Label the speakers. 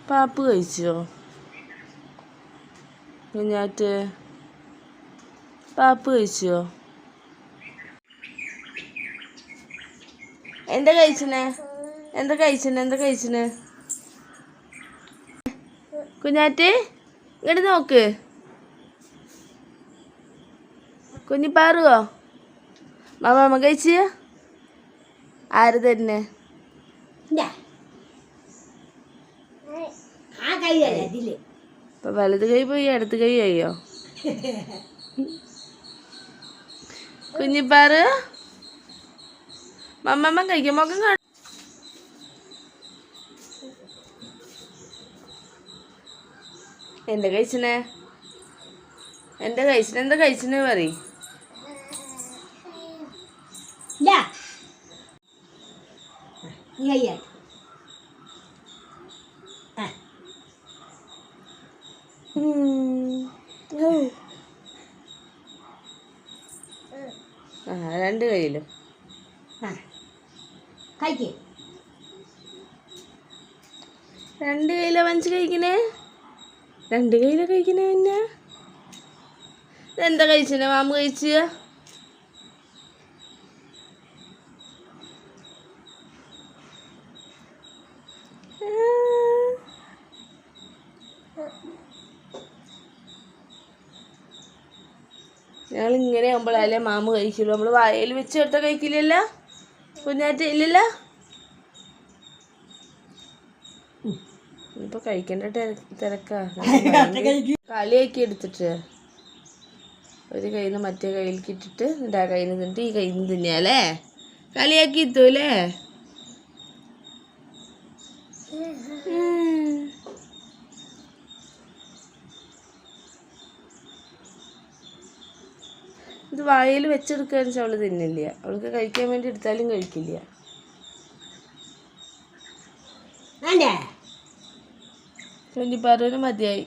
Speaker 1: പാപ്പ് കഴിച്ചോ കുഞ്ഞാറ്റ്? പാപ്പ് കഴിച്ചോ? എന്താ കഴിച്ചിന് കുഞ്ഞാറ്റ്? ഇങ്ങോട്ട് നോക്ക്. കുഞ്ഞിപ്പാറുവോ? മാമ കഴിച്ച് ആര് തന്നെ? ഇപ്പൊ വലത് കൈ പോയി അടുത്ത കൈ കഴിയോ? കുഞ്ഞിപ്പാറ് മമ്മമ്മ കഴിക്കും. മുഖം കാണ എന്താ കഴിച്ചിനെ? എന്താ കഴിച്ചിനെ പറ. രണ്ട് കൈയിലും രണ്ട് കൈയില വഞ്ചി കഴിക്കണേ. രണ്ട് കൈയില കഴിക്കണേ. പിന്നെ ഇതെന്താ കഴിച്ചേ? മാമ കഴിച്ച ഞങ്ങൾ ഇങ്ങനെ ആകുമ്പോഴല്ലേ മാമ കഴിക്കുള്ളൂ. നമ്മൾ വായയിൽ വെച്ച് എടുത്ത കഴിക്കില്ലല്ലോ കുഞ്ഞാറ്റ്? ഇല്ലല്ല. ഇപ്പൊ കഴിക്കേണ്ട തിരക്കാ. കളിയാക്കി എടുത്തിട്ട് ഒരു കയ്യിൽ നിന്ന് മറ്റേ കയ്യിലേക്ക് ഇട്ടിട്ട് എന്നിട്ട് ആ കയ്യിൽ നിന്ന് തിന്നിട്ട് ഈ കയ്യിൽ നിന്ന് തിന്നിയാലേ കളിയാക്കി എത്തൂലേ? ഇത് വായിൽ വെച്ചെടുക്കുകയെന്ന് വെച്ചാൽ അവള് തിന്നില്ല. അവൾക്ക് കഴിക്കാൻ വേണ്ടി എടുത്താലും കഴിക്കില്ല. കുഞ്ഞിപ്പാറൂന് മതിയായി.